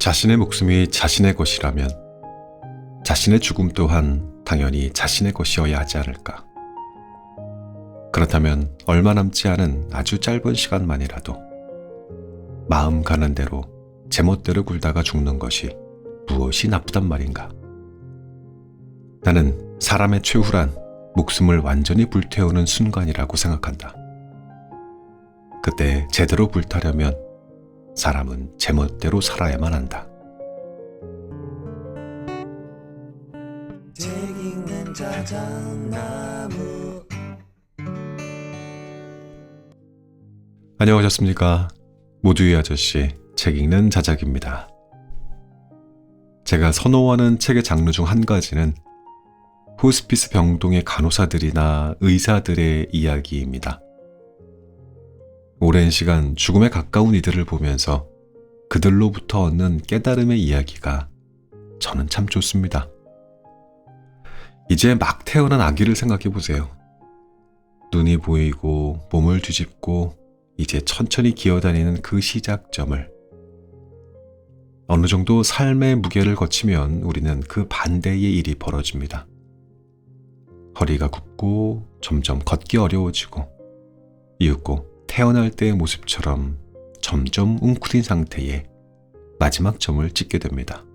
자신의 목숨이 자신의 것이라면 자신의 죽음 또한 당연히 자신의 것이어야 하지 않을까. 그렇다면 얼마 남지 않은 아주 짧은 시간만이라도 마음 가는 대로 제멋대로 굴다가 죽는 것이 무엇이 나쁘단 말인가. 나는 사람의 최후란 목숨을 완전히 불태우는 순간이라고 생각한다. 그때 제대로 불타려면 사람은 제멋대로 살아야만 한다. 책 읽는 자작나무. 안녕하셨습니까? 모두의 아저씨 책 읽는 자작입니다. 제가 선호하는 책의 장르 중 한 가지는 호스피스 병동의 간호사들이나 의사들의 이야기입니다. 오랜 시간 죽음에 가까운 이들을 보면서 그들로부터 얻는 깨달음의 이야기가 저는 참 좋습니다. 이제 막 태어난 아기를 생각해 보세요. 눈이 보이고 몸을 뒤집고 이제 천천히 기어다니는 그 시작점을 어느 정도 삶의 무게를 거치면 우리는 그 반대의 일이 벌어집니다. 허리가 굽고 점점 걷기 어려워지고 이윽고 태어날 때의 모습처럼 점점 웅크린 상태에 마지막 점을 찍게 됩니다.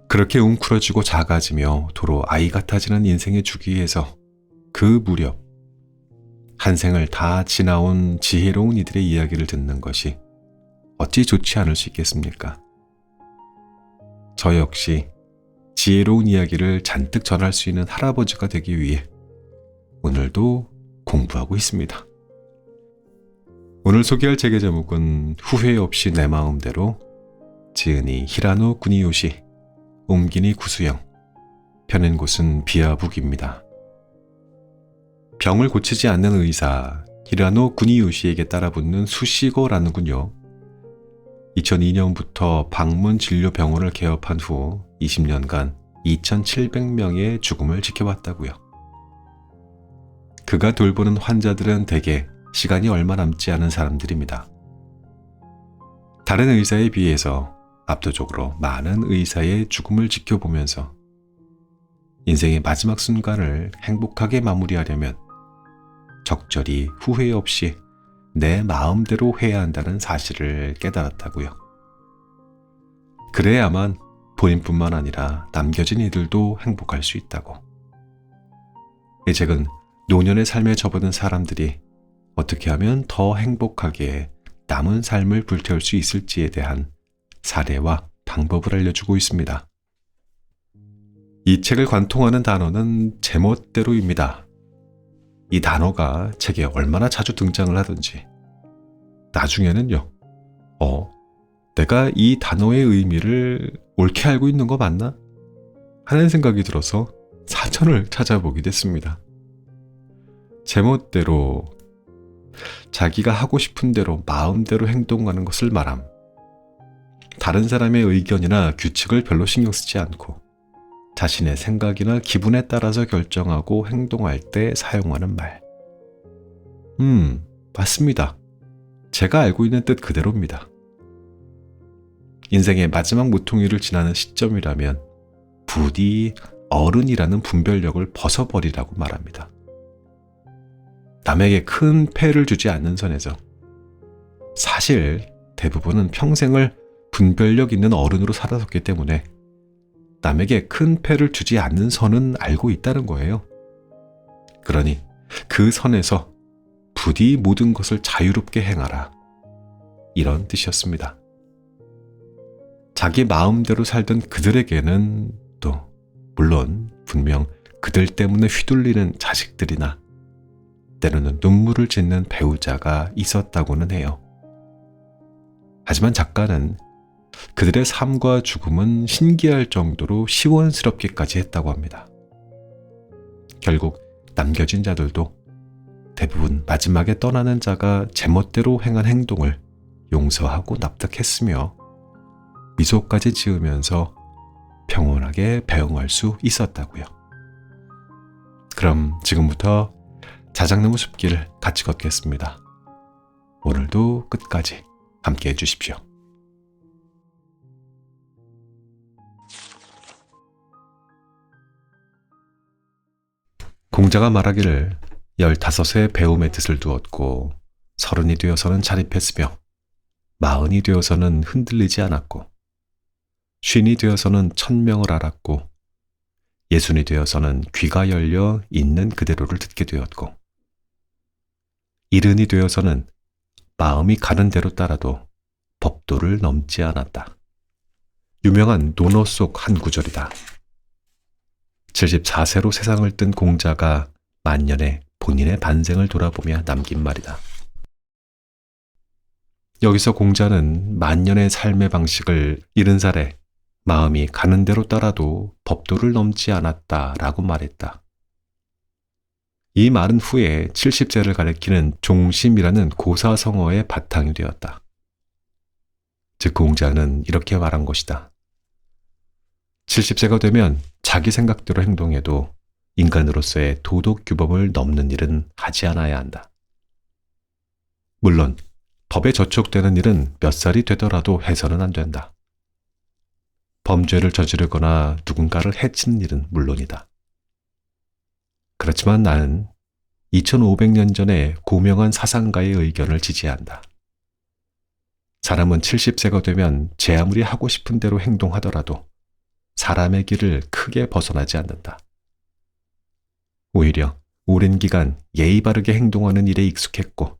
그렇게 웅크러지고 작아지며 도로 아이 같아지는 인생의 주기에서 그 무렵 한 생을 다 지나온 지혜로운 이들의 이야기를 듣는 것이 어찌 좋지 않을 수 있겠습니까? 저 역시 지혜로운 이야기를 잔뜩 전할 수 있는 할아버지가 되기 위해 오늘도 공부하고 있습니다. 오늘 소개할 책의 제목은 후회 없이 내 마음대로, 지은이 히라노 구니요시, 옴기니 구수영, 펴낸 곳은 비아북입니다. 병을 고치지 않는 의사 히라노 구니요시에게 따라붙는 수식어라는군요. 2002년부터 방문 진료 병원을 개업한 후 20년간 2,700명의 죽음을 지켜봤다고요. 그가 돌보는 환자들은 대개 시간이 얼마 남지 않은 사람들입니다. 다른 의사에 비해서 압도적으로 많은 의사의 죽음을 지켜보면서 인생의 마지막 순간을 행복하게 마무리하려면 적절히 후회 없이 내 마음대로 해야 한다는 사실을 깨달았다고요. 그래야만 본인뿐만 아니라 남겨진 이들도 행복할 수 있다고. 이 책은 노년의 삶에 접어든 사람들이 어떻게 하면 더 행복하게 남은 삶을 불태울 수 있을지에 대한 사례와 방법을 알려주고 있습니다. 이 책을 관통하는 단어는 제멋대로입니다. 이 단어가 책에 얼마나 자주 등장을 하든지 나중에는요, 내가 이 단어의 의미를 옳게 알고 있는 거 맞나? 하는 생각이 들어서 사전을 찾아보게 됐습니다. 제멋대로, 자기가 하고 싶은 대로 마음대로 행동하는 것을 말함. 다른 사람의 의견이나 규칙을 별로 신경 쓰지 않고 자신의 생각이나 기분에 따라서 결정하고 행동할 때 사용하는 말. 맞습니다. 제가 알고 있는 뜻 그대로입니다. 인생의 마지막 모퉁이를 지나는 시점이라면 부디 어른이라는 분별력을 벗어버리라고 말합니다. 남에게 큰 폐를 주지 않는 선에서 사실 대부분은 평생을 분별력 있는 어른으로 살아섰기 때문에 남에게 큰 폐를 주지 않는 선은 알고 있다는 거예요. 그러니 그 선에서 부디 모든 것을 자유롭게 행하라. 이런 뜻이었습니다. 자기 마음대로 살던 그들에게는 또 물론 분명 그들 때문에 휘둘리는 자식들이나 때로는 눈물을 짓는 배우자가 있었다고는 해요. 하지만 작가는 그들의 삶과 죽음은 신기할 정도로 시원스럽기까지 했다고 합니다. 결국 남겨진 자들도 대부분 마지막에 떠나는 자가 제멋대로 행한 행동을 용서하고 납득했으며 미소까지 지으면서 평온하게 배웅할 수 있었다고요. 그럼 지금부터 자작나무 숲길 같이 걷겠습니다. 오늘도 끝까지 함께 해주십시오. 공자가 말하기를 15세 배움의 뜻을 두었고 30이 되어서는 자립했으며 40이 되어서는 흔들리지 않았고 50이 되어서는 천명을 알았고 60이 되어서는 귀가 열려 있는 그대로를 듣게 되었고 70이 되어서는 마음이 가는 대로 따라도 법도를 넘지 않았다. 유명한 논어 속 한 구절이다. 74세로 세상을 뜬 공자가 만년에 본인의 반생을 돌아보며 남긴 말이다. 여기서 공자는 만년의 삶의 방식을 70살에 마음이 가는 대로 따라도 법도를 넘지 않았다라고 말했다. 이 말은 후에 70세를 가리키는 종심이라는 고사성어의 바탕이 되었다. 즉 공자는 이렇게 말한 것이다. 70세가 되면 자기 생각대로 행동해도 인간으로서의 도덕 규범을 넘는 일은 하지 않아야 한다. 물론 법에 저촉되는 일은 몇 살이 되더라도 해서는 안 된다. 범죄를 저지르거나 누군가를 해치는 일은 물론이다. 그렇지만 나는 2500년 전에 고명한 사상가의 의견을 지지한다. 사람은 70세가 되면 제 아무리 하고 싶은 대로 행동하더라도 사람의 길을 크게 벗어나지 않는다. 오히려 오랜 기간 예의 바르게 행동하는 일에 익숙했고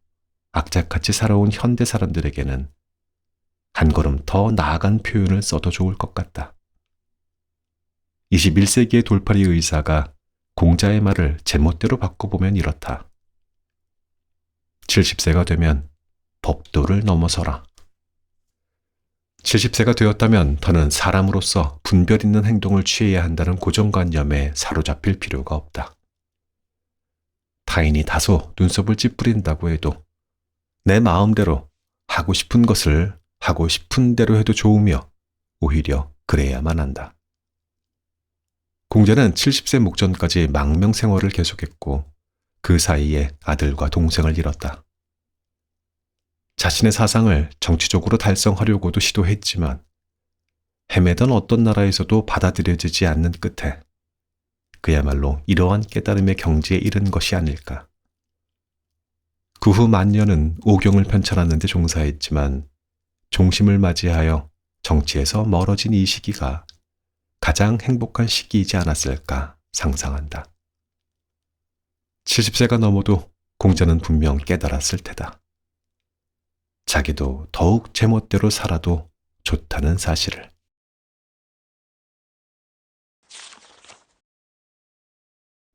악착같이 살아온 현대 사람들에게는 한 걸음 더 나아간 표현을 써도 좋을 것 같다. 21세기의 돌팔이 의사가 공자의 말을 제멋대로 바꿔보면 이렇다. 70세가 되면 법도를 넘어서라. 70세가 되었다면 더는 사람으로서 분별 있는 행동을 취해야 한다는 고정관념에 사로잡힐 필요가 없다. 타인이 다소 눈썹을 찌푸린다고 해도 내 마음대로 하고 싶은 것을 하고 싶은 대로 해도 좋으며 오히려 그래야만 한다. 공자는 70세 목전까지 망명 생활을 계속했고 그 사이에 아들과 동생을 잃었다. 자신의 사상을 정치적으로 달성하려고도 시도했지만 헤매던 어떤 나라에서도 받아들여지지 않는 끝에 그야말로 이러한 깨달음의 경지에 이른 것이 아닐까. 그 후 만년은 오경을 편찬하는 데 종사했지만 종심을 맞이하여 정치에서 멀어진 이 시기가 가장 행복한 시기이지 않았을까 상상한다. 70세가 넘어도 공자는 분명 깨달았을 테다. 자기도 더욱 제멋대로 살아도 좋다는 사실을.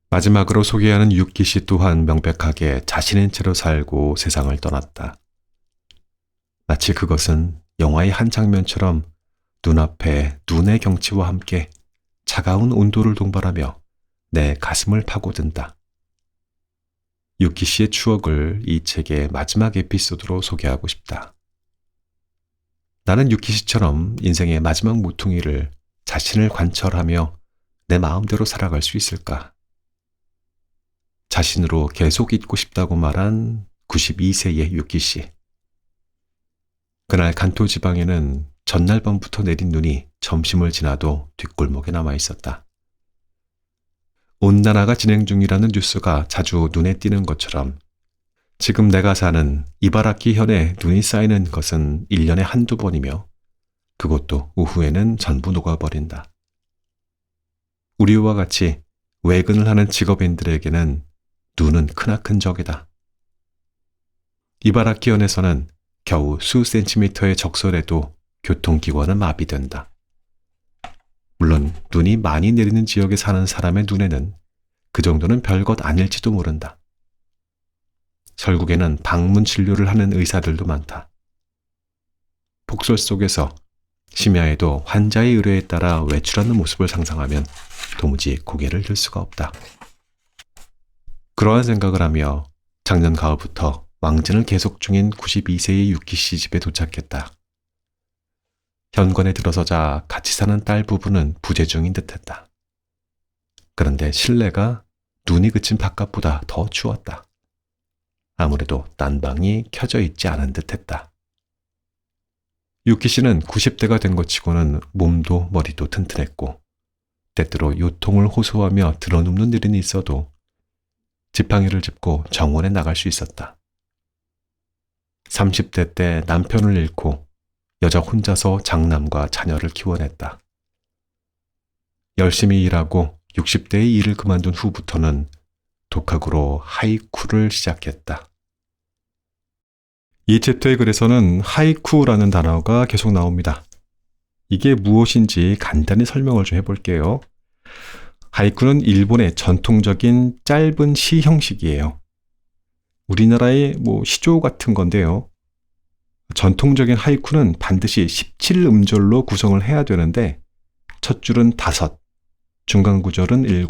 마지막으로 소개하는 육기씨 또한 명백하게 자신인 채로 살고 세상을 떠났다. 마치 그것은 영화의 한 장면처럼 눈앞에 눈의 경치와 함께 차가운 온도를 동반하며 내 가슴을 파고든다. 유키 씨의 추억을 이 책의 마지막 에피소드로 소개하고 싶다. 나는 유키 씨처럼 인생의 마지막 모퉁이를 자신을 관철하며 내 마음대로 살아갈 수 있을까? 자신으로 계속 있고 싶다고 말한 92세의 유키 씨. 그날 간토 지방에는 전날 밤부터 내린 눈이 점심을 지나도 뒷골목에 남아 있었다. 온난화가 진행 중이라는 뉴스가 자주 눈에 띄는 것처럼 지금 내가 사는 이바라키 현에 눈이 쌓이는 것은 1년에 한두 번이며 그것도 오후에는 전부 녹아버린다. 우리와 같이 외근을 하는 직업인들에게는 눈은 크나큰 적이다. 이바라키 현에서는 겨우 수 센티미터의 적설에도 교통기관은 마비된다. 물론 눈이 많이 내리는 지역에 사는 사람의 눈에는 그 정도는 별것 아닐지도 모른다. 결국에는 방문 진료를 하는 의사들도 많다. 폭설 속에서 심야에도 환자의 의뢰에 따라 외출하는 모습을 상상하면 도무지 고개를 들 수가 없다. 그러한 생각을 하며 작년 가을부터 왕진을 계속 중인 92세의 유키 씨 집에 도착했다. 현관에 들어서자 같이 사는 딸 부부는 부재 중인 듯했다. 그런데 실내가 눈이 그친 바깥보다 더 추웠다. 아무래도 난방이 켜져 있지 않은 듯했다. 유키 씨는 90대가 된 것 치고는 몸도 머리도 튼튼했고 때때로 요통을 호소하며 드러눕는 일은 있어도 지팡이를 짚고 정원에 나갈 수 있었다. 30대 때 남편을 잃고 여자 혼자서 장남과 자녀를 키워냈다. 열심히 일하고 60대의 일을 그만둔 후부터는 독학으로 하이쿠를 시작했다. 이 챕터의 글에서는 하이쿠라는 단어가 계속 나옵니다. 이게 무엇인지 간단히 설명을 좀 해볼게요. 하이쿠는 일본의 전통적인 짧은 시 형식이에요. 우리나라의 시조 같은 건데요. 전통적인 하이쿠는 반드시 17음절로 구성을 해야 되는데 첫 줄은 5, 중간 구절은 7,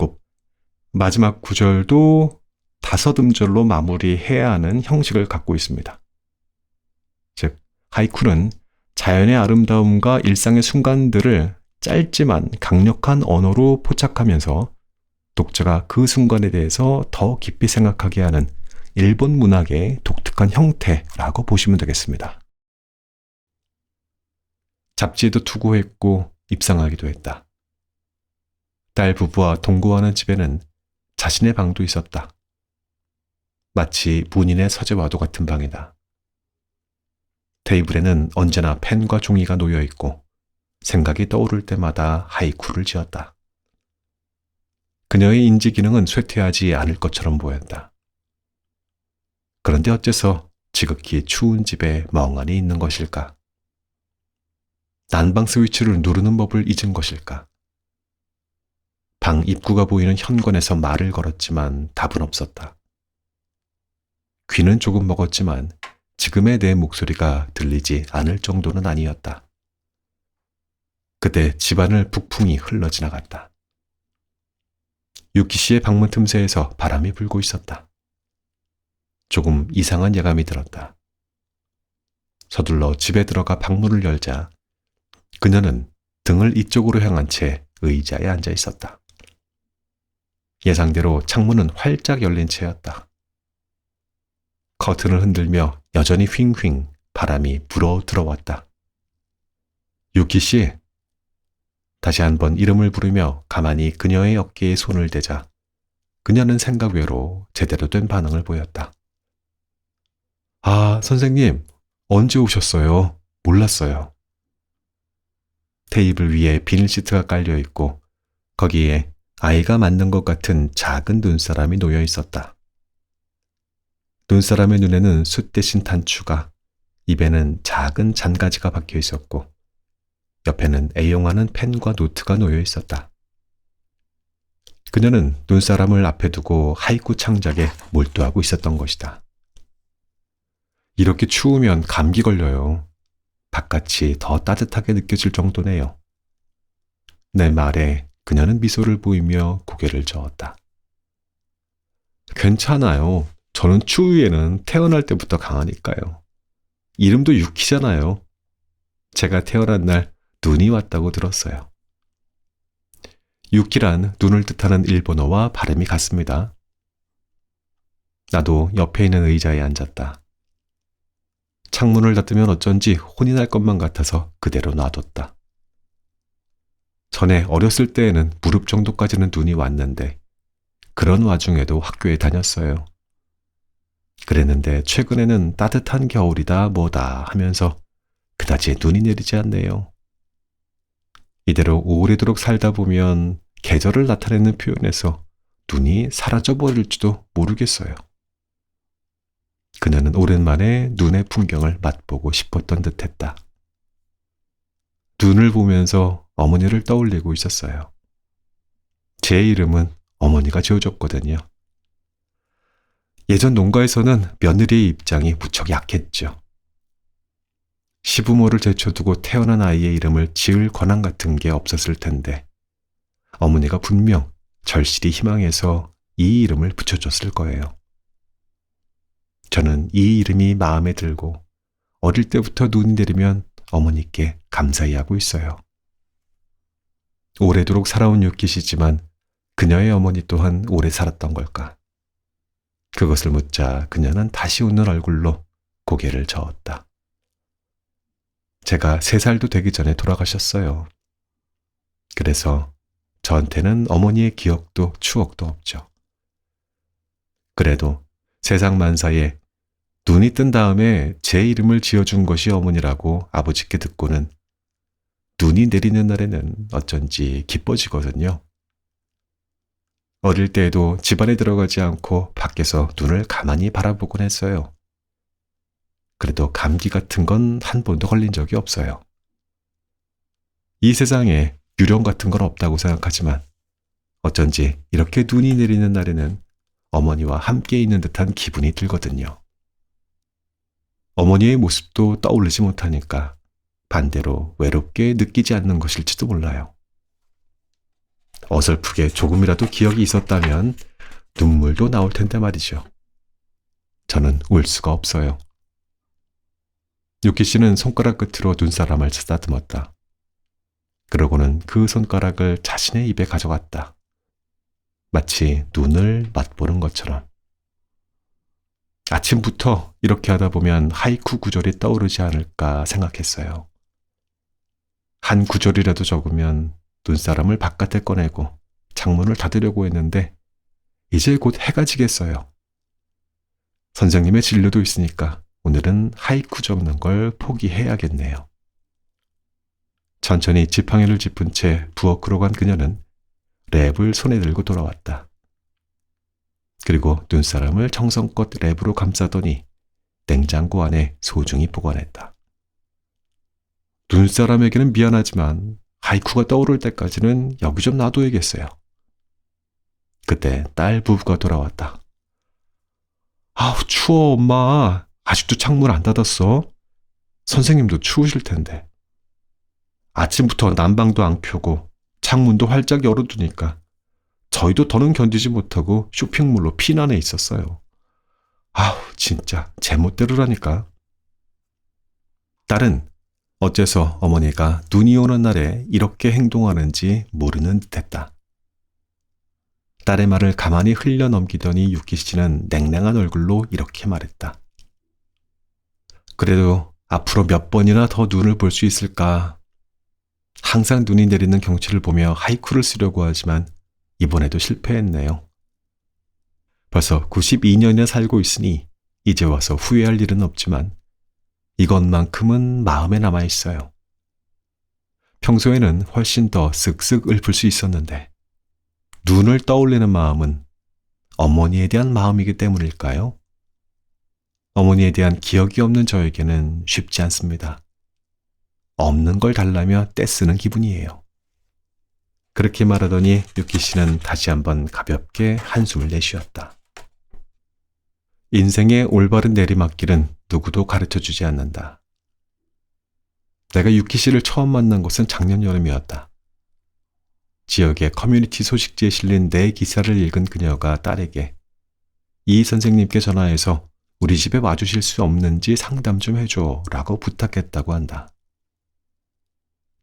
마지막 구절도 5음절로 마무리해야 하는 형식을 갖고 있습니다. 즉, 하이쿠는 자연의 아름다움과 일상의 순간들을 짧지만 강력한 언어로 포착하면서 독자가 그 순간에 대해서 더 깊이 생각하게 하는 일본 문학의 독특한 형태라고 보시면 되겠습니다. 잡지에도 투고했고 입상하기도 했다. 딸 부부와 동거하는 집에는 자신의 방도 있었다. 마치 문인의 서재와도 같은 방이다. 테이블에는 언제나 펜과 종이가 놓여 있고 생각이 떠오를 때마다 하이쿠를 지었다. 그녀의 인지 기능은 쇠퇴하지 않을 것처럼 보였다. 그런데 어째서 지극히 추운 집에 멍하니 있는 것일까? 난방 스위치를 누르는 법을 잊은 것일까? 방 입구가 보이는 현관에서 말을 걸었지만 답은 없었다. 귀는 조금 먹었지만 지금의 내 목소리가 들리지 않을 정도는 아니었다. 그때 집안을 북풍이 흘러 지나갔다. 유키 씨의 방문 틈새에서 바람이 불고 있었다. 조금 이상한 예감이 들었다. 서둘러 집에 들어가 방문을 열자 그녀는 등을 이쪽으로 향한 채 의자에 앉아 있었다. 예상대로 창문은 활짝 열린 채였다. 커튼을 흔들며 여전히 휑휑 바람이 불어 들어왔다. 유키 씨. 다시 한번 이름을 부르며 가만히 그녀의 어깨에 손을 대자 그녀는 생각 외로 제대로 된 반응을 보였다. 아, 선생님, 언제 오셨어요? 몰랐어요. 테이블 위에 비닐 시트가 깔려 있고 거기에 아이가 맞는 것 같은 작은 눈사람이 놓여 있었다. 눈사람의 눈에는 숯 대신 단추가, 입에는 작은 잔가지가 박혀 있었고 옆에는 애용하는 펜과 노트가 놓여 있었다. 그녀는 눈사람을 앞에 두고 하이쿠 창작에 몰두하고 있었던 것이다. 이렇게 추우면 감기 걸려요. 바깥이 더 따뜻하게 느껴질 정도네요. 내 말에 그녀는 미소를 보이며 고개를 저었다. 괜찮아요. 저는 추위에는 태어날 때부터 강하니까요. 이름도 유키잖아요. 제가 태어난 날 눈이 왔다고 들었어요. 유키란 눈을 뜻하는 일본어와 발음이 같습니다. 나도 옆에 있는 의자에 앉았다. 창문을 닫으면 어쩐지 혼이 날 것만 같아서 그대로 놔뒀다. 전에 어렸을 때에는 무릎 정도까지는 눈이 왔는데 그런 와중에도 학교에 다녔어요. 그랬는데 최근에는 따뜻한 겨울이다 뭐다 하면서 그다지 눈이 내리지 않네요. 이대로 오래도록 살다 보면 계절을 나타내는 표현에서 눈이 사라져버릴지도 모르겠어요. 그녀는 오랜만에 눈의 풍경을 맛보고 싶었던 듯했다. 눈을 보면서 어머니를 떠올리고 있었어요. 제 이름은 어머니가 지어줬거든요. 예전 농가에서는 며느리의 입장이 무척 약했죠. 시부모를 제쳐두고 태어난 아이의 이름을 지을 권한 같은 게 없었을 텐데 어머니가 분명 절실히 희망해서 이 이름을 붙여줬을 거예요. 저는 이 이름이 마음에 들고 어릴 때부터 눈이 내리면 어머니께 감사히 하고 있어요. 오래도록 살아온 유키시지만 그녀의 어머니 또한 오래 살았던 걸까? 그것을 묻자 그녀는 다시 웃는 얼굴로 고개를 저었다. 제가 3살도 되기 전에 돌아가셨어요. 그래서 저한테는 어머니의 기억도 추억도 없죠. 그래도 세상 만사에 눈이 뜬 다음에 제 이름을 지어준 것이 어머니라고 아버지께 듣고는 눈이 내리는 날에는 어쩐지 기뻐지거든요. 어릴 때에도 집안에 들어가지 않고 밖에서 눈을 가만히 바라보곤 했어요. 그래도 감기 같은 건 한 번도 걸린 적이 없어요. 이 세상에 유령 같은 건 없다고 생각하지만 어쩐지 이렇게 눈이 내리는 날에는 어머니와 함께 있는 듯한 기분이 들거든요. 어머니의 모습도 떠올리지 못하니까 반대로 외롭게 느끼지 않는 것일지도 몰라요. 어설프게 조금이라도 기억이 있었다면 눈물도 나올 텐데 말이죠. 저는 울 수가 없어요. 유키 씨는 손가락 끝으로 눈사람을 쓰다듬었다. 그러고는 그 손가락을 자신의 입에 가져갔다. 마치 눈을 맛보는 것처럼. 아침부터 이렇게 하다 보면 하이쿠 구절이 떠오르지 않을까 생각했어요. 한 구절이라도 적으면 눈사람을 바깥에 꺼내고 창문을 닫으려고 했는데 이제 곧 해가 지겠어요. 선생님의 진료도 있으니까 오늘은 하이쿠 적는 걸 포기해야겠네요. 천천히 지팡이를 짚은 채 부엌으로 간 그녀는 랩을 손에 들고 돌아왔다. 그리고 눈사람을 정성껏 랩으로 감싸더니 냉장고 안에 소중히 보관했다. 눈사람에게는 미안하지만 하이쿠가 떠오를 때까지는 여기 좀 놔둬야겠어요. 그때 딸 부부가 돌아왔다. 아우, 추워, 엄마. 아직도 창문 안 닫았어? 선생님도 추우실 텐데. 아침부터 난방도 안 켜고 창문도 활짝 열어두니까 저희도 더는 견디지 못하고 쇼핑몰로 피난해 있었어요. 아우, 진짜 제멋대로라니까. 딸은 어째서 어머니가 눈이 오는 날에 이렇게 행동하는지 모르는 듯했다. 딸의 말을 가만히 흘려 넘기더니 유키 씨는 냉랭한 얼굴로 이렇게 말했다. 그래도 앞으로 몇 번이나 더 눈을 볼 수 있을까? 항상 눈이 내리는 경치를 보며 하이쿠를 쓰려고 하지만 이번에도 실패했네요. 벌써 92년이나 살고 있으니 이제 와서 후회할 일은 없지만 이것만큼은 마음에 남아있어요. 평소에는 훨씬 더 쓱쓱 읊을 수 있었는데 눈을 떠올리는 마음은 어머니에 대한 마음이기 때문일까요? 어머니에 대한 기억이 없는 저에게는 쉽지 않습니다. 없는 걸 달라며 떼쓰는 기분이에요. 그렇게 말하더니 유키 씨는 다시 한번 가볍게 한숨을 내쉬었다. 인생의 올바른 내리막길은 누구도 가르쳐주지 않는다. 내가 유키 씨를 처음 만난 것은 작년 여름이었다. 지역의 커뮤니티 소식지에 실린 내 기사를 읽은 그녀가 딸에게 이 선생님께 전화해서 우리 집에 와주실 수 없는지 상담 좀 해줘 라고 부탁했다고 한다.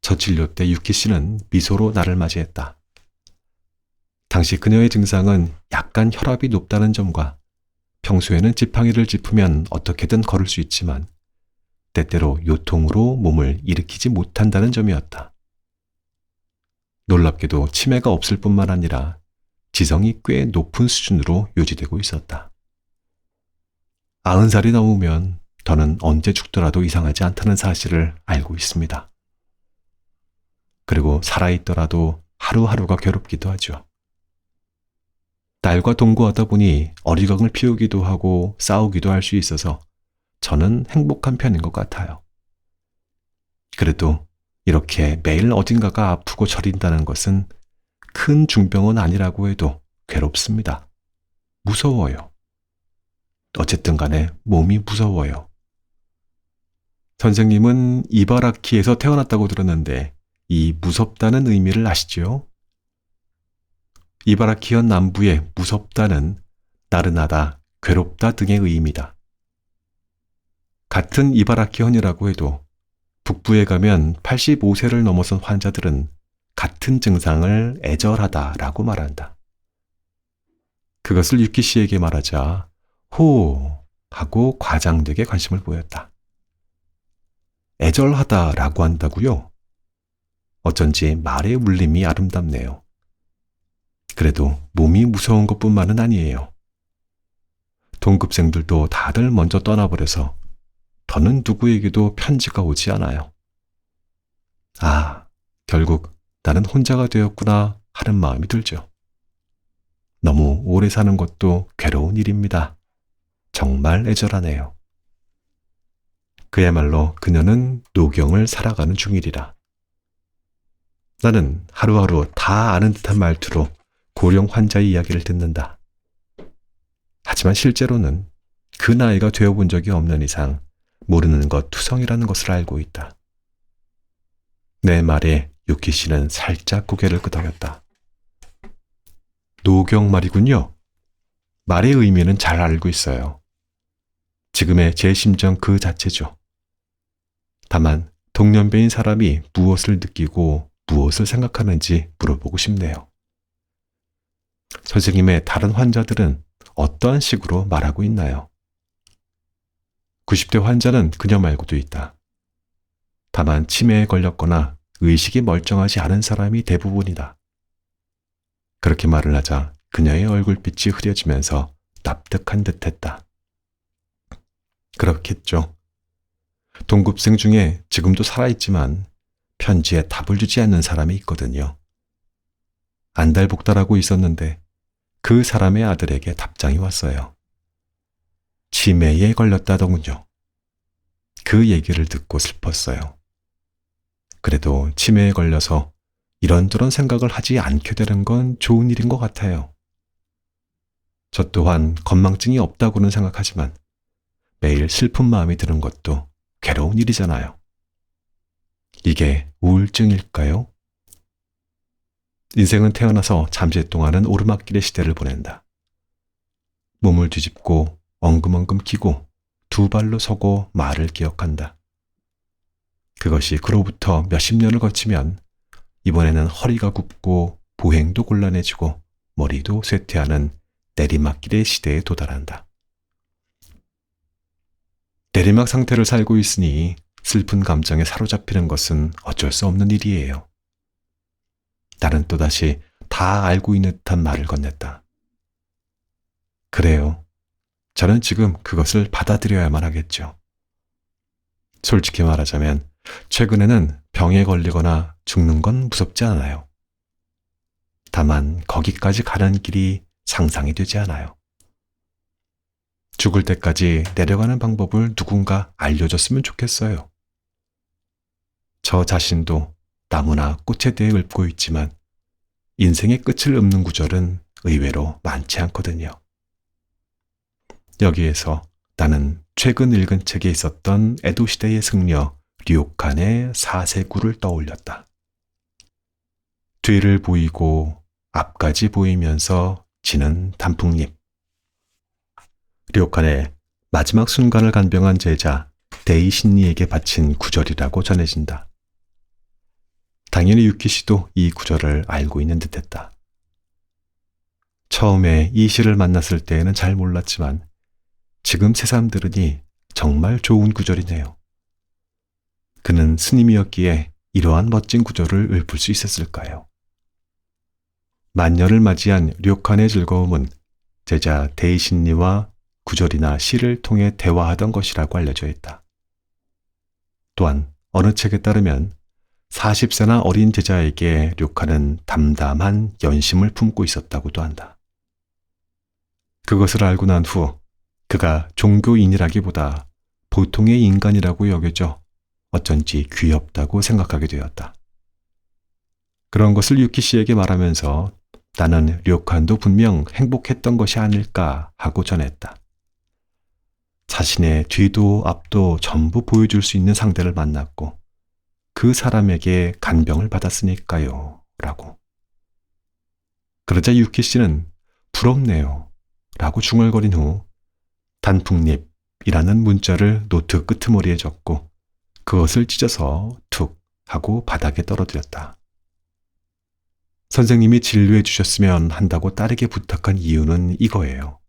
첫 진료 때 유키 씨는 미소로 나를 맞이했다. 당시 그녀의 증상은 약간 혈압이 높다는 점과 평소에는 지팡이를 짚으면 어떻게든 걸을 수 있지만 때때로 요통으로 몸을 일으키지 못한다는 점이었다. 놀랍게도 치매가 없을 뿐만 아니라 지성이 꽤 높은 수준으로 유지되고 있었다. 90살이 넘으면 더는 언제 죽더라도 이상하지 않다는 사실을 알고 있습니다. 그리고 살아있더라도 하루하루가 괴롭기도 하죠. 딸과 동거하다 보니 어리광을 피우기도 하고 싸우기도 할 수 있어서 저는 행복한 편인 것 같아요. 그래도 이렇게 매일 어딘가가 아프고 저린다는 것은 큰 중병은 아니라고 해도 괴롭습니다. 무서워요. 어쨌든 간에 몸이 무서워요. 선생님은 이바라키에서 태어났다고 들었는데 이 무섭다는 의미를 아시죠? 이바라키현 남부의 무섭다는 나른하다, 괴롭다 등의 의미다. 같은 이바라키현이라고 해도 북부에 가면 85세를 넘어선 환자들은 같은 증상을 애절하다라고 말한다. 그것을 유키 씨에게 말하자 호 하고 과장되게 관심을 보였다. 애절하다라고 한다고요? 어쩐지 말의 울림이 아름답네요. 그래도 몸이 무서운 것뿐만은 아니에요. 동급생들도 다들 먼저 떠나버려서 더는 누구에게도 편지가 오지 않아요. 아, 결국 나는 혼자가 되었구나 하는 마음이 들죠. 너무 오래 사는 것도 괴로운 일입니다. 정말 애절하네요. 그야말로 그녀는 노경을 살아가는 중이리라. 나는 하루하루 다 아는 듯한 말투로 고령 환자의 이야기를 듣는다. 하지만 실제로는 그 나이가 되어본 적이 없는 이상 모르는 것 투성이라는 것을 알고 있다. 내 말에 유키 씨는 살짝 고개를 끄덕였다. 노경 말이군요. 말의 의미는 잘 알고 있어요. 지금의 제 심정 그 자체죠. 다만 동년배인 사람이 무엇을 느끼고 무엇을 생각하는지 물어보고 싶네요. 선생님의 다른 환자들은 어떠한 식으로 말하고 있나요? 90대 환자는 그녀 말고도 있다. 다만 치매에 걸렸거나 의식이 멀쩡하지 않은 사람이 대부분이다. 그렇게 말을 하자 그녀의 얼굴빛이 흐려지면서 납득한 듯했다. 그렇겠죠. 동급생 중에 지금도 살아있지만 편지에 답을 주지 않는 사람이 있거든요. 안달복달하고 있었는데 그 사람의 아들에게 답장이 왔어요. 치매에 걸렸다더군요. 그 얘기를 듣고 슬펐어요. 그래도 치매에 걸려서 이런저런 생각을 하지 않게 되는 건 좋은 일인 것 같아요. 저 또한 건망증이 없다고는 생각하지만 매일 슬픈 마음이 드는 것도 괴로운 일이잖아요. 이게 우울증일까요? 인생은 태어나서 잠시 동안은 오르막길의 시대를 보낸다. 몸을 뒤집고 엉금엉금 기고 두 발로 서고 말을 기억한다. 그것이 그로부터 몇십 년을 거치면 이번에는 허리가 굽고 보행도 곤란해지고 머리도 쇠퇴하는 내리막길의 시대에 도달한다. 내리막 상태를 살고 있으니 슬픈 감정에 사로잡히는 것은 어쩔 수 없는 일이에요. 나는 또다시 다 알고 있는 듯한 말을 건넸다. 그래요. 저는 지금 그것을 받아들여야만 하겠죠. 솔직히 말하자면 최근에는 병에 걸리거나 죽는 건 무섭지 않아요. 다만 거기까지 가는 길이 상상이 되지 않아요. 죽을 때까지 내려가는 방법을 누군가 알려줬으면 좋겠어요. 저 자신도 나무나 꽃에 대해 읊고 있지만 인생의 끝을 읊는 구절은 의외로 많지 않거든요. 여기에서 나는 최근 읽은 책에 있었던 에도시대의 승려 류칸의 사세구를 떠올렸다. 뒤를 보이고 앞까지 보이면서 지는 단풍잎. 류칸의 마지막 순간을 간병한 제자 데이신니에게 바친 구절이라고 전해진다. 당연히 유키 씨도 이 구절을 알고 있는 듯했다. 처음에 이 시를 만났을 때에는 잘 몰랐지만 지금 새삼 들으니 정말 좋은 구절이네요. 그는 스님이었기에 이러한 멋진 구절을 읊을 수 있었을까요? 만년을 맞이한 료칸의 즐거움은 제자 데이신니와 구절이나 시를 통해 대화하던 것이라고 알려져 있다. 또한 어느 책에 따르면 40세나 어린 제자에게 료칸은 담담한 연심을 품고 있었다고도 한다. 그것을 알고 난 후 그가 종교인이라기보다 보통의 인간이라고 여겨져 어쩐지 귀엽다고 생각하게 되었다. 그런 것을 유키 씨에게 말하면서 나는 료칸도 분명 행복했던 것이 아닐까 하고 전했다. 자신의 뒤도 앞도 전부 보여줄 수 있는 상대를 만났고 그 사람에게 간병을 받았으니까요. 라고. 그러자 유키 씨는 부럽네요. 라고 중얼거린 후 단풍잎이라는 문자를 노트 끄트머리에 적고 그것을 찢어서 툭 하고 바닥에 떨어뜨렸다. 선생님이 진료해 주셨으면 한다고 딸에게 부탁한 이유는 이거예요.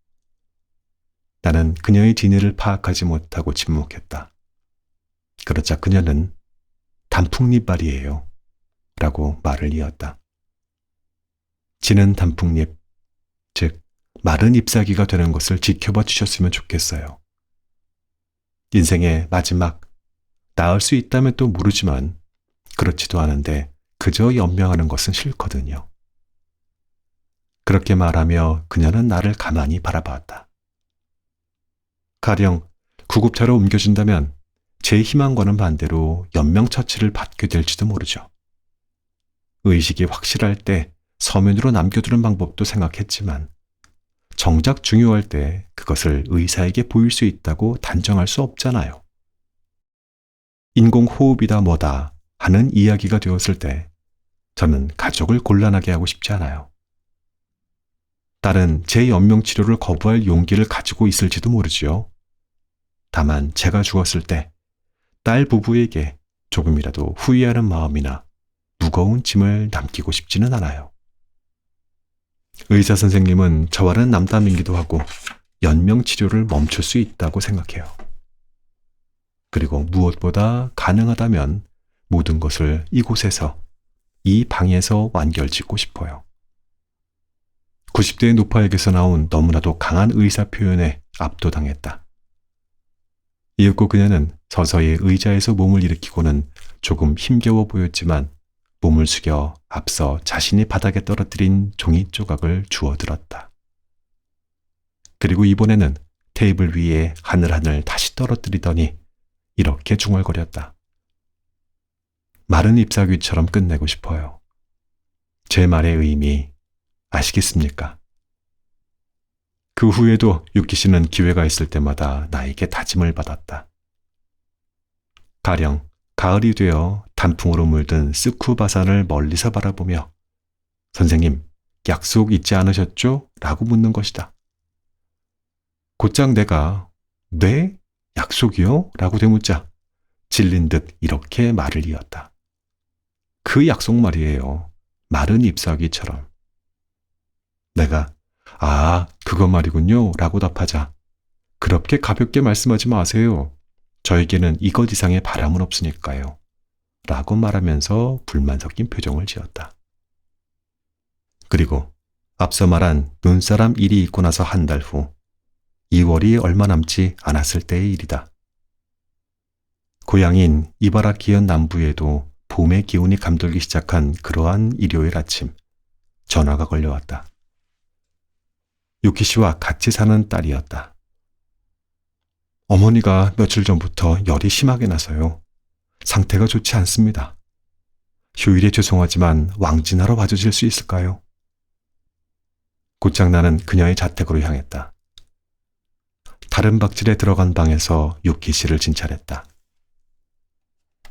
나는 그녀의 진위를 파악하지 못하고 침묵했다. 그러자 그녀는 단풍잎 말이에요. 라고 말을 이었다. 지는 단풍잎, 즉 마른 잎사귀가 되는 것을 지켜봐 주셨으면 좋겠어요. 인생의 마지막, 나을 수 있다면 또 모르지만 그렇지도 않은데 그저 연명하는 것은 싫거든요. 그렇게 말하며 그녀는 나를 가만히 바라봤다. 가령 구급차로 옮겨준다면 제 희망과는 반대로 연명처치를 받게 될지도 모르죠. 의식이 확실할 때 서면으로 남겨두는 방법도 생각했지만 정작 중요할 때 그것을 의사에게 보일 수 있다고 단정할 수 없잖아요. 인공호흡이다 뭐다 하는 이야기가 되었을 때 저는 가족을 곤란하게 하고 싶지 않아요. 딸은 제 연명치료를 거부할 용기를 가지고 있을지도 모르지요. 다만 제가 죽었을 때 딸 부부에게 조금이라도 후회하는 마음이나 무거운 짐을 남기고 싶지는 않아요. 의사 선생님은 저와는 남담이기도 하고 연명치료를 멈출 수 있다고 생각해요. 그리고 무엇보다 가능하다면 모든 것을 이곳에서, 이 방에서 완결짓고 싶어요. 90대의 노파에게서 나온 너무나도 강한 의사 표현에 압도당했다. 이윽고 그녀는 서서히 의자에서 몸을 일으키고는 조금 힘겨워 보였지만 몸을 숙여 앞서 자신이 바닥에 떨어뜨린 종이 조각을 주워들었다. 그리고 이번에는 테이블 위에 하늘하늘 다시 떨어뜨리더니 이렇게 중얼거렸다. 마른 잎사귀처럼 끝내고 싶어요. 제 말의 의미 아시겠습니까? 그 후에도 유키 씨는 기회가 있을 때마다 나에게 다짐을 받았다. 가령 가을이 되어 단풍으로 물든 스쿠바산을 멀리서 바라보며 선생님, 약속 잊지 않으셨죠? 라고 묻는 것이다. 곧장 내가 네? 약속이요? 라고 되묻자 질린 듯 이렇게 말을 이었다. 그 약속 말이에요. 마른 잎사귀처럼. 내가 그거 말이군요. 라고 답하자 그렇게 가볍게 말씀하지 마세요. 저에게는 이것 이상의 바람은 없으니까요. 라고 말하면서 불만 섞인 표정을 지었다. 그리고 앞서 말한 눈사람 일이 있고 나서 한 달 후 2월이 얼마 남지 않았을 때의 일이다. 고향인 이바라키현 남부에도 봄의 기운이 감돌기 시작한 그러한 일요일 아침 전화가 걸려왔다. 유키 씨와 같이 사는 딸이었다. 어머니가 며칠 전부터 열이 심하게 나서요. 상태가 좋지 않습니다. 휴일에 죄송하지만 왕진하러 와주실 수 있을까요? 곧장 나는 그녀의 자택으로 향했다. 다른 박질에 들어간 방에서 유키 씨를 진찰했다.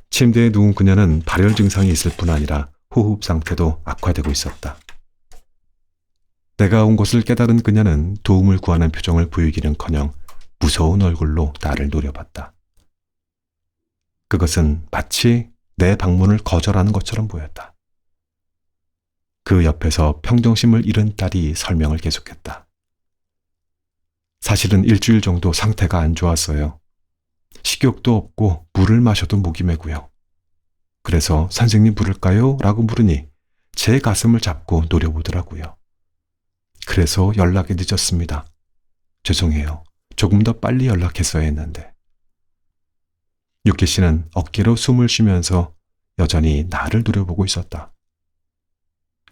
침대에 누운 그녀는 발열 증상이 있을 뿐 아니라 호흡 상태도 악화되고 있었다. 내가 온 것을 깨달은 그녀는 도움을 구하는 표정을 보이기는커녕 무서운 얼굴로 나를 노려봤다. 그것은 마치 내 방문을 거절하는 것처럼 보였다. 그 옆에서 평정심을 잃은 딸이 설명을 계속했다. 사실은 일주일 정도 상태가 안 좋았어요. 식욕도 없고 물을 마셔도 목이 메고요. 그래서 선생님 부를까요? 라고 물으니 제 가슴을 잡고 노려보더라고요. 그래서 연락이 늦었습니다. 죄송해요. 조금 더 빨리 연락했어야 했는데. 유키 씨는 어깨로 숨을 쉬면서 여전히 나를 노려보고 있었다.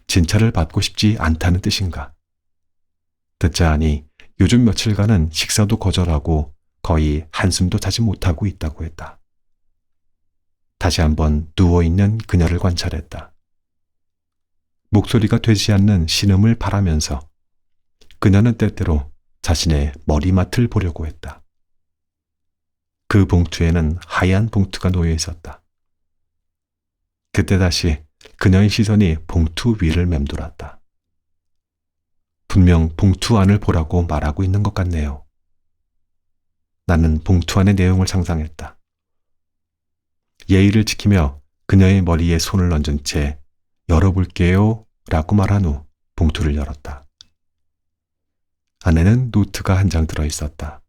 진찰을 받고 싶지 않다는 뜻인가? 듣자 하니 요즘 며칠간은 식사도 거절하고 거의 한숨도 자지 못하고 있다고 했다. 다시 한번 누워있는 그녀를 관찰했다. 목소리가 되지 않는 신음을 바라면서 그녀는 때때로 자신의 머리맡을 보려고 했다. 그 봉투에는 하얀 봉투가 놓여 있었다. 그때 다시 그녀의 시선이 봉투 위를 맴돌았다. 분명 봉투 안을 보라고 말하고 있는 것 같네요. 나는 봉투 안의 내용을 상상했다. 예의를 지키며 그녀의 머리에 손을 얹은 채 열어볼게요 라고 말한 후 봉투를 열었다. 안에는 노트가 한 장 들어 있었다.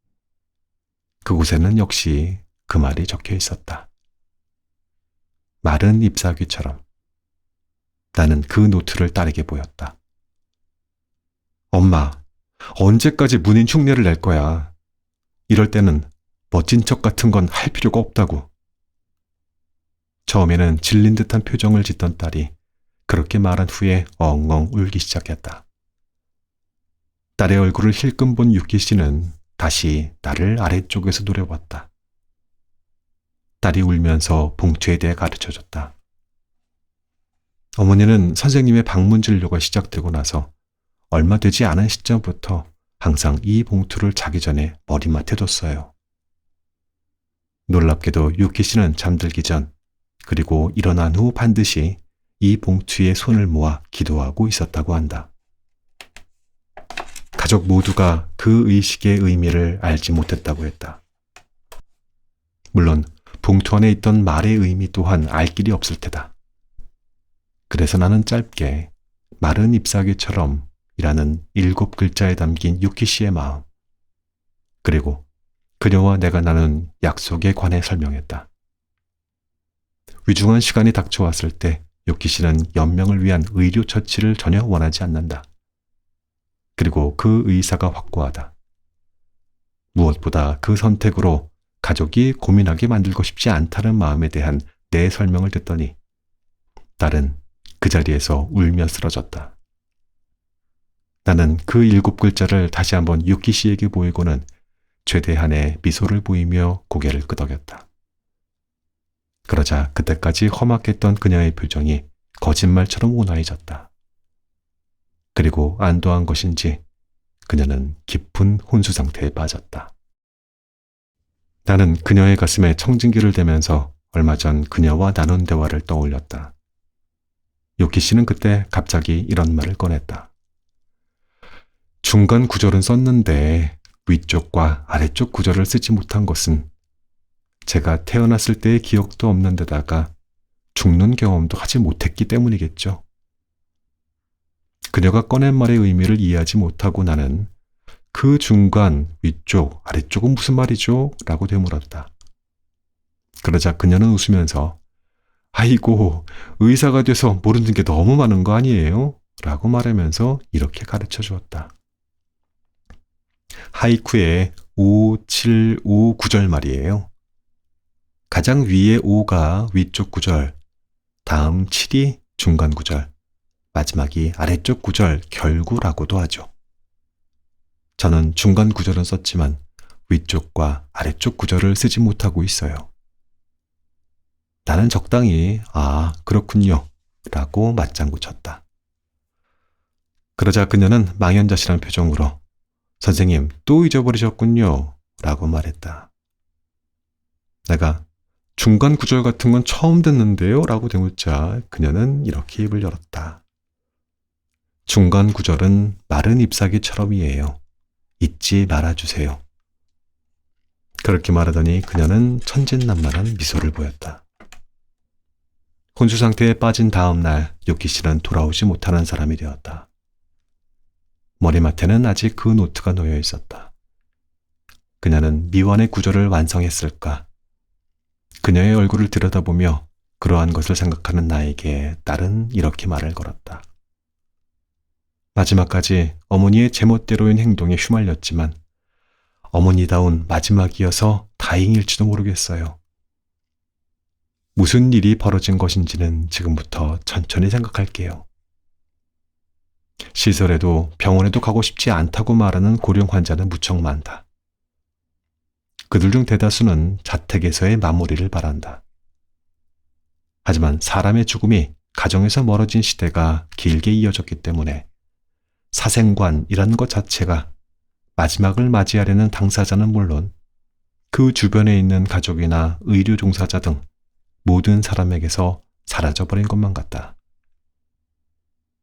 그곳에는 역시 그 말이 적혀 있었다. 마른 잎사귀처럼. 나는 그 노트를 딸에게 보였다. 엄마, 언제까지 문인 흉내를 낼 거야. 이럴 때는 멋진 척 같은 건 할 필요가 없다고. 처음에는 질린 듯한 표정을 짓던 딸이 그렇게 말한 후에 엉엉 울기 시작했다. 딸의 얼굴을 힐끔 본 유키 씨는 다시 나를 아래쪽에서 노려봤다. 딸이 울면서 봉투에 대해 가르쳐줬다. 어머니는 선생님의 방문 진료가 시작되고 나서 얼마 되지 않은 시점부터 항상 이 봉투를 자기 전에 머리맡에 뒀어요. 놀랍게도 유키 씨는 잠들기 전 그리고 일어난 후 반드시 이 봉투에 손을 모아 기도하고 있었다고 한다. 가족 모두가 그 의식의 의미를 알지 못했다고 했다. 물론 봉투 안에 있던 말의 의미 또한 알 길이 없을 테다. 그래서 나는 짧게 마른 잎사귀처럼 이라는 7글자에 담긴 유키 씨의 마음, 그리고 그녀와 내가 나눈 약속에 관해 설명했다. 위중한 시간이 닥쳐왔을 때 유키 씨는 연명을 위한 의료 처치를 전혀 원하지 않는다. 그리고 그 의사가 확고하다. 무엇보다 그 선택으로 가족이 고민하게 만들고 싶지 않다는 마음에 대한 내 설명을 듣더니 딸은 그 자리에서 울며 쓰러졌다. 나는 그 7글자를 다시 한번 유키 씨에게 보이고는 최대한의 미소를 보이며 고개를 끄덕였다. 그러자 그때까지 험악했던 그녀의 표정이 거짓말처럼 온화해졌다. 그리고 안도한 것인지 그녀는 깊은 혼수 상태에 빠졌다. 나는 그녀의 가슴에 청진기를 대면서 얼마 전 그녀와 나눈 대화를 떠올렸다. 유키 씨는 그때 갑자기 이런 말을 꺼냈다. 중간 구절은 썼는데 위쪽과 아래쪽 구절을 쓰지 못한 것은 제가 태어났을 때의 기억도 없는 데다가 죽는 경험도 하지 못했기 때문이겠죠. 그녀가 꺼낸 말의 의미를 이해하지 못하고 나는 그 중간, 위쪽, 아래쪽은 무슨 말이죠? 라고 되물었다. 그러자 그녀는 웃으면서 아이고, 의사가 돼서 모르는 게 너무 많은 거 아니에요? 라고 말하면서 이렇게 가르쳐 주었다. 하이쿠의 5, 7, 5 구절 말이에요. 가장 위에 5가 위쪽 구절, 다음 7이 중간 구절, 마지막이 아래쪽 구절 결구라고도 하죠. 저는 중간 구절은 썼지만 위쪽과 아래쪽 구절을 쓰지 못하고 있어요. 나는 적당히 그렇군요 라고 맞장구 쳤다. 그러자 그녀는 망연자실한 표정으로 선생님 또 잊어버리셨군요 라고 말했다. 내가 중간 구절 같은 건 처음 듣는데요 라고 되묻자 그녀는 이렇게 입을 열었다. 중간 구절은 마른 잎사귀처럼이에요. 잊지 말아주세요. 그렇게 말하더니 그녀는 천진난만한 미소를 보였다. 혼수 상태에 빠진 다음 날 유키 씨는 돌아오지 못하는 사람이 되었다. 머리맡에는 아직 그 노트가 놓여 있었다. 그녀는 미완의 구절을 완성했을까? 그녀의 얼굴을 들여다보며 그러한 것을 생각하는 나에게 딸은 이렇게 말을 걸었다. 마지막까지 어머니의 제멋대로인 행동에 휘말렸지만 어머니다운 마지막이어서 다행일지도 모르겠어요. 무슨 일이 벌어진 것인지는 지금부터 천천히 생각할게요. 시설에도 병원에도 가고 싶지 않다고 말하는 고령 환자는 무척 많다. 그들 중 대다수는 자택에서의 마무리를 바란다. 하지만 사람의 죽음이 가정에서 멀어진 시대가 길게 이어졌기 때문에 사생관이라는 것 자체가 마지막을 맞이하려는 당사자는 물론 그 주변에 있는 가족이나 의료 종사자 등 모든 사람에게서 사라져버린 것만 같다.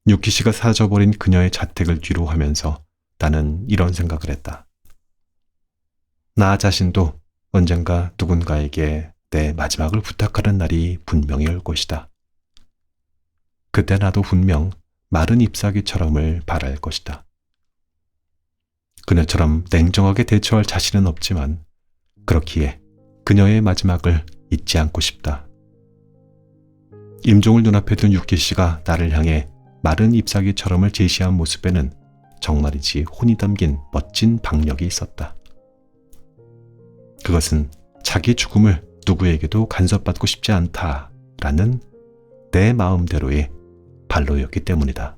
유키 씨가 사라져버린 그녀의 자택을 뒤로 하면서 나는 이런 생각을 했다. 나 자신도 언젠가 누군가에게 내 마지막을 부탁하는 날이 분명히 올 것이다. 그때 나도 분명 마른 잎사귀처럼을 바랄 것이다. 그녀처럼 냉정하게 대처할 자신은 없지만 그렇기에 그녀의 마지막을 잊지 않고 싶다. 임종을 눈앞에 둔 유키 씨가 나를 향해 마른 잎사귀처럼을 제시한 모습에는 정말이지 혼이 담긴 멋진 박력이 있었다. 그것은 자기 죽음을 누구에게도 간섭받고 싶지 않다라는 내 마음대로의 발로였기 때문이다.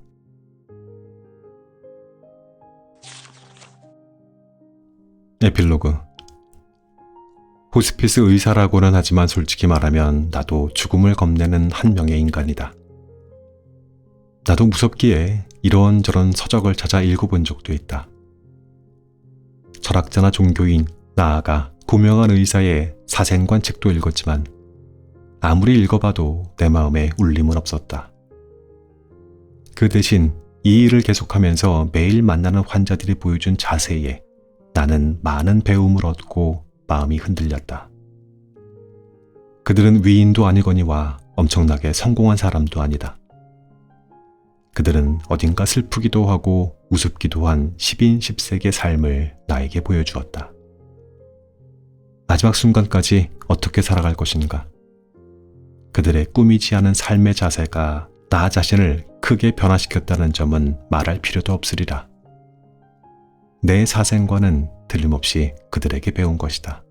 에필로그. 호스피스 의사라고는 하지만 솔직히 말하면 나도 죽음을 겁내는 한 명의 인간이다. 나도 무섭기에 이런저런 서적을 찾아 읽어본 적도 있다. 철학자나 종교인, 나아가 고명한 의사의 사생관 책도 읽었지만 아무리 읽어봐도 내 마음에 울림은 없었다. 그 대신 이 일을 계속하면서 매일 만나는 환자들이 보여준 자세에 나는 많은 배움을 얻고 마음이 흔들렸다. 그들은 위인도 아니거니와 엄청나게 성공한 사람도 아니다. 그들은 어딘가 슬프기도 하고 우습기도 한 10인 10색의 삶을 나에게 보여주었다. 마지막 순간까지 어떻게 살아갈 것인가? 그들의 꾸미지 않은 삶의 자세가 나 자신을 크게 변화시켰다는 점은 말할 필요도 없으리라. 내 사생과는 틀림없이 그들에게 배운 것이다.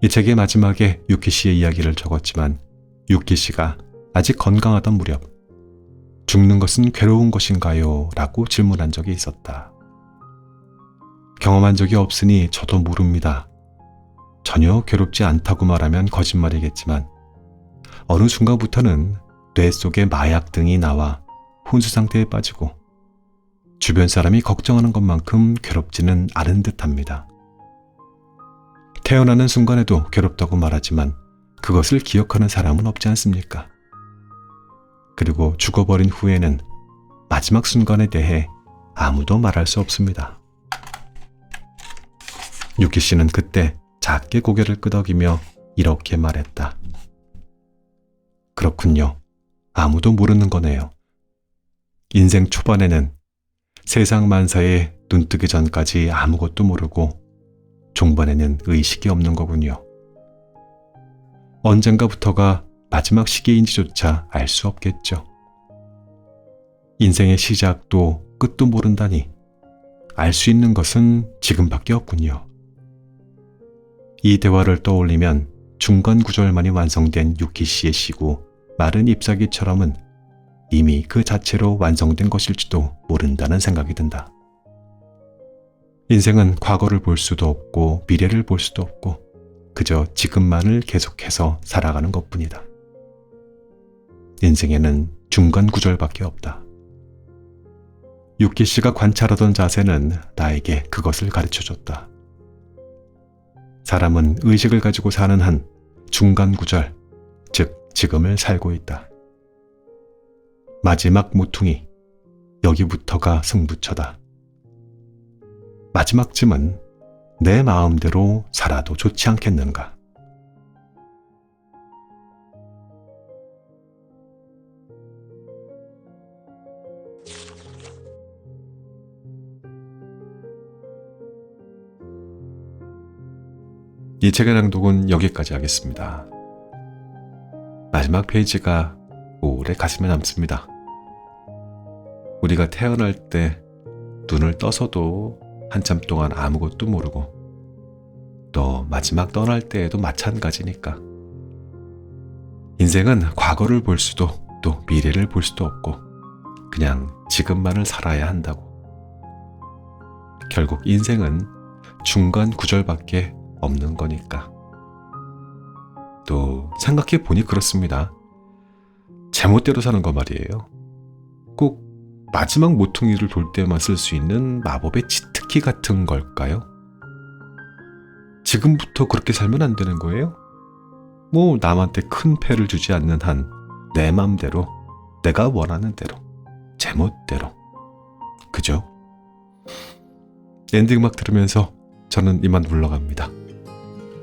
이 책의 마지막에 유키 씨의 이야기를 적었지만 유키 씨가 아직 건강하던 무렵 죽는 것은 괴로운 것인가요? 라고 질문한 적이 있었다. 경험한 적이 없으니 저도 모릅니다. 전혀 괴롭지 않다고 말하면 거짓말이겠지만 어느 순간부터는 뇌 속에 마약 등이 나와 혼수 상태에 빠지고 주변 사람이 걱정하는 것만큼 괴롭지는 않은 듯합니다. 태어나는 순간에도 괴롭다고 말하지만 그것을 기억하는 사람은 없지 않습니까? 그리고 죽어버린 후에는 마지막 순간에 대해 아무도 말할 수 없습니다. 유키 씨는 그때 작게 고개를 끄덕이며 이렇게 말했다. 그렇군요. 아무도 모르는 거네요. 인생 초반에는 세상 만사에 눈뜨기 전까지 아무것도 모르고 중반에는 의식이 없는 거군요. 언젠가부터가 마지막 시기인지조차 알 수 없겠죠. 인생의 시작도 끝도 모른다니 알 수 있는 것은 지금밖에 없군요. 이 대화를 떠올리면 중간 구절만이 완성된 유키 씨의 시고 마른 잎사귀처럼은 이미 그 자체로 완성된 것일지도 모른다는 생각이 든다. 인생은 과거를 볼 수도 없고 미래를 볼 수도 없고 그저 지금만을 계속해서 살아가는 것뿐이다. 인생에는 중간 구절밖에 없다. 유키 씨가 관찰하던 자세는 나에게 그것을 가르쳐줬다. 사람은 의식을 가지고 사는 한 중간 구절, 즉 지금을 살고 있다. 마지막 모퉁이, 여기부터가 승부처다. 마지막쯤은 내 마음대로 살아도 좋지 않겠는가? 이 책의 낭독은 여기까지 하겠습니다. 마지막 페이지가 오래 가슴에 남습니다. 우리가 태어날 때 눈을 떠서도 한참 동안 아무것도 모르고 또 마지막 떠날 때에도 마찬가지니까 인생은 과거를 볼 수도 또 미래를 볼 수도 없고 그냥 지금만을 살아야 한다고. 결국 인생은 중간 구절밖에 없는 거니까. 또 생각해 보니 그렇습니다. 제멋대로 사는 거 말이에요. 꼭 마지막 모퉁이를 돌 때만 쓸 수 있는 마법의 치트키 같은 걸까요? 지금부터 그렇게 살면 안 되는 거예요? 뭐 남한테 큰 패를 주지 않는 한 내 맘대로 내가 원하는 대로 제멋대로 그죠? 엔딩 음악 들으면서 저는 이만 물러갑니다.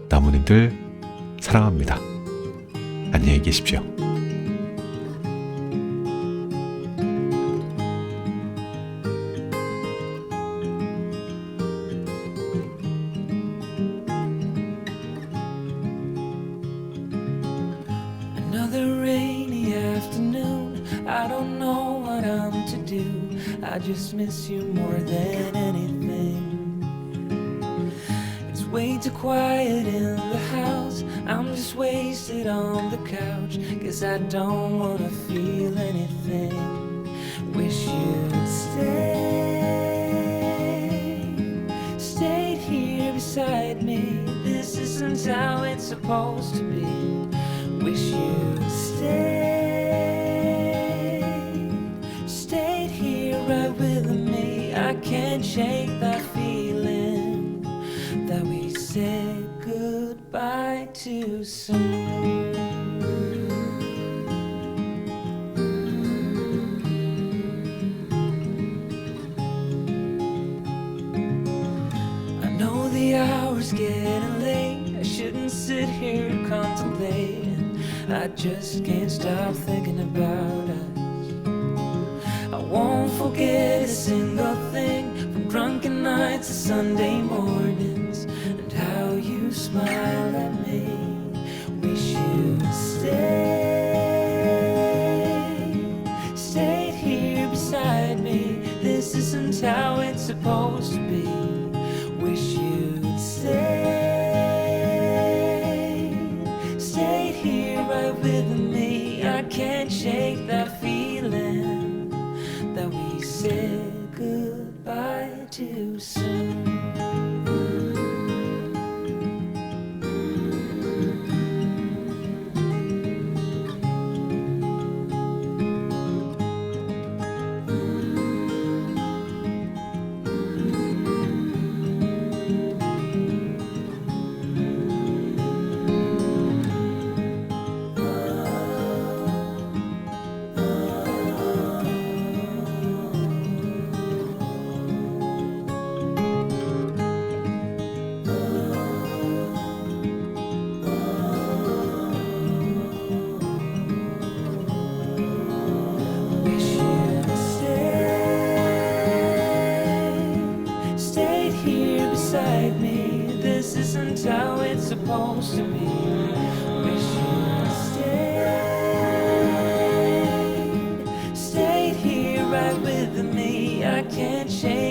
나무님들 사랑합니다. 안녕히 계십시오. Another rainy afternoon, I don't know what I'm to do. I just miss you more than anything. It's way too quiet in the house. I'm just wasted on the couch. Guess I don't wanna feel anything. Wish you'd stayed here beside me. This isn't how it's supposed to be. Wish you'd stayed here right with me. I can't shake that feeling that we said goodbye too soon. I know the hour's getting late. I shouldn't sit here contemplating. I just can't stop thinking about us. I won't forget a single thing, from drunken nights to Sunday mornings, and how you smile at me. Wish you'd stayed here beside me. This isn't how it's supposed to be. Wish you'd stayed here right with me. I can't shake that feeling that we said goodbye too soon. Stayed here beside me. This isn't how it's supposed to be. Wish you'd stayed here right with me. I can't shake